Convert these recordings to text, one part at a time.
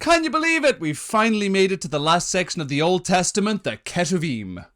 Can you believe it? We've finally made it to the last section of the Old Testament, the Ketuvim.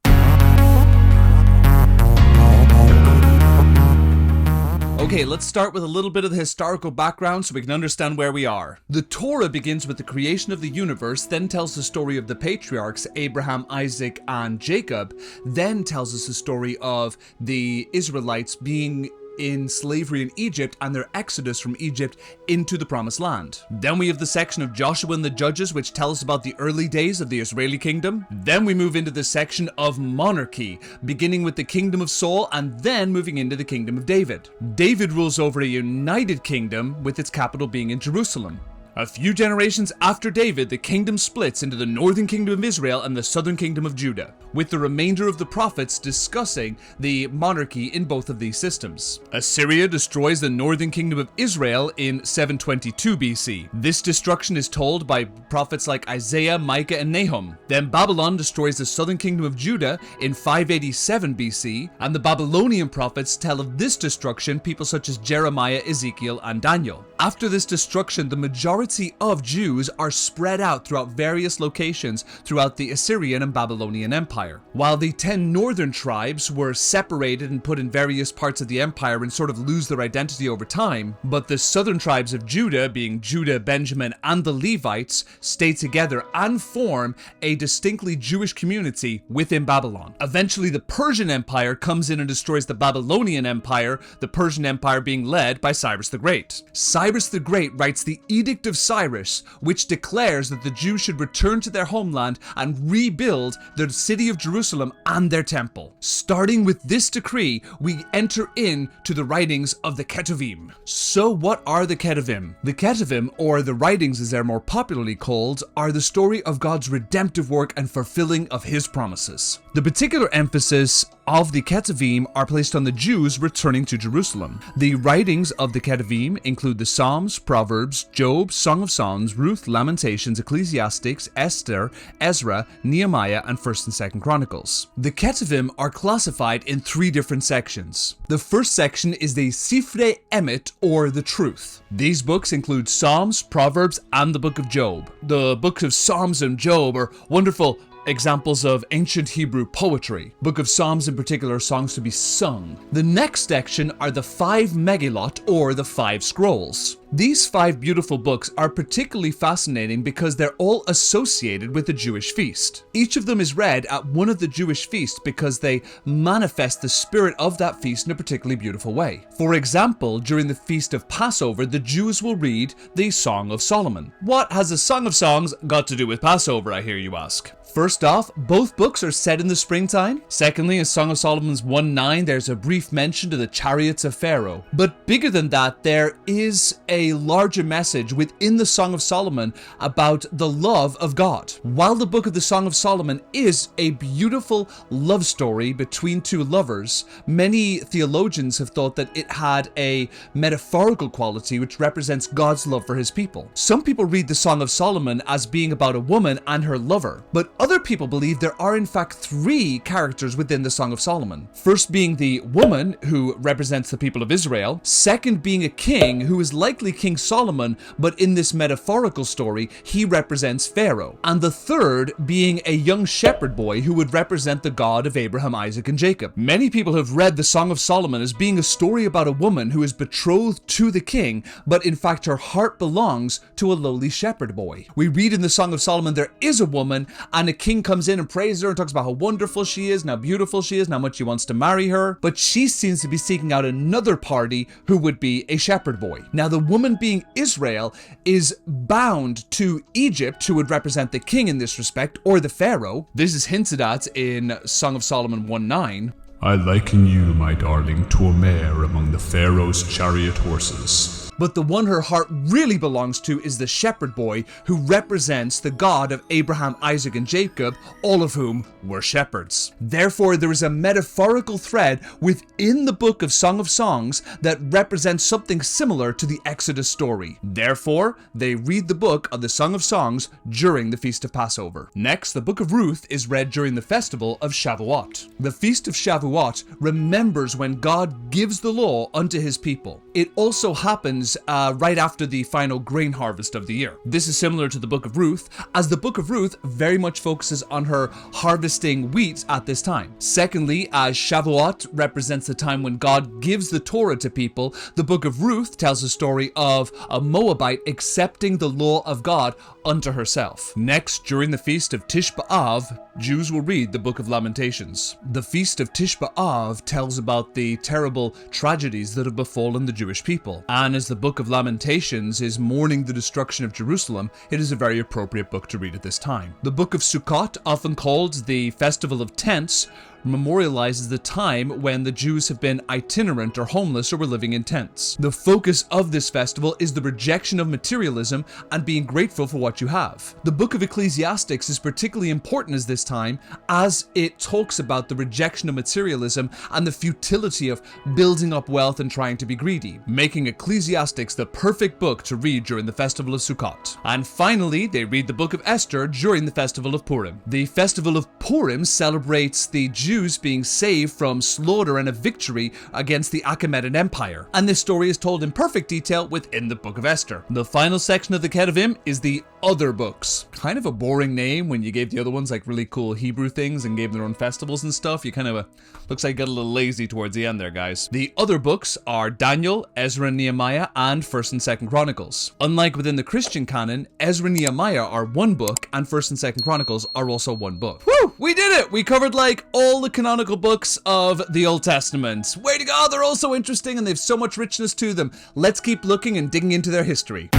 Okay, let's start with a little bit of the historical background so we can understand where we are. The Torah begins with the creation of the universe, then tells the story of the patriarchs, Abraham, Isaac, and Jacob, then tells us the story of the Israelites being in slavery in Egypt and their exodus from Egypt into the promised land. Then we have the section of Joshua and the Judges, which tell us about the early days of the Israeli kingdom. Then we move into the section of monarchy, beginning with the kingdom of Saul and then moving into the kingdom of David. David rules over a united kingdom with its capital being in Jerusalem. A few generations after David, the kingdom splits into the northern kingdom of Israel and the southern kingdom of Judah, with the remainder of the prophets discussing the monarchy in both of these systems. Assyria destroys the northern kingdom of Israel in 722 BC. This destruction is told by prophets like Isaiah, Micah, and Nahum. Then Babylon destroys the southern kingdom of Judah in 587 BC, and the Babylonian prophets tell of this destruction people such as Jeremiah, Ezekiel, and Daniel. After this destruction, the majority of Jews are spread out throughout various locations throughout the Assyrian and Babylonian Empire. While the 10 northern tribes were separated and put in various parts of the empire and sort of lose their identity over time, but the southern tribes of Judah, being Judah, Benjamin, and the Levites, stay together and form a distinctly Jewish community within Babylon. Eventually, the Persian Empire comes in and destroys the Babylonian Empire, the Persian Empire being led by Cyrus the Great. Cyrus the Great writes the Edict of Cyrus, which declares that the Jews should return to their homeland and rebuild the city of Jerusalem and their temple. Starting with this decree, we enter into the writings of the Ketuvim. So what are the Ketuvim? The Ketuvim, or the writings as they're more popularly called, are the story of God's redemptive work and fulfilling of his promises. The particular emphasis of the Ketuvim are placed on the Jews returning to Jerusalem. The writings of the Ketuvim include the Psalms, Proverbs, Job, Song of Songs, Ruth, Lamentations, Ecclesiastes, Esther, Ezra, Nehemiah, and 1st and 2nd Chronicles. The Ketuvim are classified in 3 different sections. The first section is the Sifrei Emet, or the Truth. These books include Psalms, Proverbs, and the Book of Job. The books of Psalms and Job are wonderful examples of ancient Hebrew poetry. Book of Psalms in particular are songs to be sung. The next section are the 5 Megillot, or the 5 scrolls. These 5 beautiful books are particularly fascinating because they're all associated with the Jewish feast. Each of them is read at one of the Jewish feasts because they manifest the spirit of that feast in a particularly beautiful way. For example, during the feast of Passover, the Jews will read the Song of Solomon. What has the Song of Songs got to do with Passover, I hear you ask? First off, both books are set in the springtime. Secondly, in Song of Solomon's 1:9, there's a brief mention to the chariots of Pharaoh. But bigger than that, there is a larger message within the Song of Solomon about the love of God. While the book of the Song of Solomon is a beautiful love story between 2 lovers, many theologians have thought that it had a metaphorical quality which represents God's love for his people. Some people read the Song of Solomon as being about a woman and her lover, but other people believe there are in fact 3 characters within the Song of Solomon. First being the woman, who represents the people of Israel. Second being a king, who is likely King Solomon, but in this metaphorical story, he represents Pharaoh. And the third being a young shepherd boy who would represent the God of Abraham, Isaac, and Jacob. Many people have read the Song of Solomon as being a story about a woman who is betrothed to the king, but in fact her heart belongs to a lowly shepherd boy. We read in the Song of Solomon there is a woman, and a king comes in and praises her and talks about how wonderful she is and how beautiful she is and how much he wants to marry her, but she seems to be seeking out another party who would be a shepherd boy. Now the woman being Israel is bound to Egypt, who would represent the king in this respect, or the Pharaoh. This is hinted at in Song of Solomon 1:9. I liken you, my darling, to a mare among the Pharaoh's chariot horses. But the one her heart really belongs to is the shepherd boy, who represents the God of Abraham, Isaac, and Jacob, all of whom were shepherds. Therefore, there is a metaphorical thread within the book of Song of Songs that represents something similar to the Exodus story. Therefore, they read the book of the Song of Songs during the Feast of Passover. Next, the book of Ruth is read during the festival of Shavuot. The Feast of Shavuot remembers when God gives the law unto his people. it also happens right after the final grain harvest of the year. This is similar to the book of Ruth, as the book of Ruth very much focuses on her harvesting wheat at this time. Secondly, as Shavuot represents the time when God gives the Torah to people, the book of Ruth tells a story of a Moabite accepting the law of God unto herself. Next, during the feast of Tish B'Av, Jews will read the book of Lamentations. The feast of Tish B'Av tells about the terrible tragedies that have befallen the Jewish people. And as the book of Lamentations is mourning the destruction of Jerusalem, it is a very appropriate book to read at this time. The book of Sukot, often called the Festival of Tents, memorializes the time when the Jews have been itinerant or homeless or were living in tents. The focus of this festival is the rejection of materialism and being grateful for what you have. The book of Ecclesiastes is particularly important at this time as it talks about the rejection of materialism and the futility of building up wealth and trying to be greedy, making Ecclesiastes the perfect book to read during the festival of Sukot. And finally, they read the book of Esther during the festival of Purim. The festival of Purim celebrates the Jews being saved from slaughter and a victory against the Achaemenid Empire. And this story is told in perfect detail within the book of Esther. The final section of the Ketuvim is the other books. Kind of a boring name when you gave the other ones like really cool Hebrew things and gave them their own festivals and stuff. You kind of looks like you got a little lazy towards the end there, guys. The other books are Daniel, Ezra and Nehemiah, and 1st and 2nd Chronicles. Unlike within the Christian canon, Ezra and Nehemiah are one book and 1st and 2nd Chronicles are also one book. Woo! We did it! We covered like all the canonical books of the Old Testament. Way to go! They're all so interesting and they have so much richness to them. Let's keep looking and digging into their history.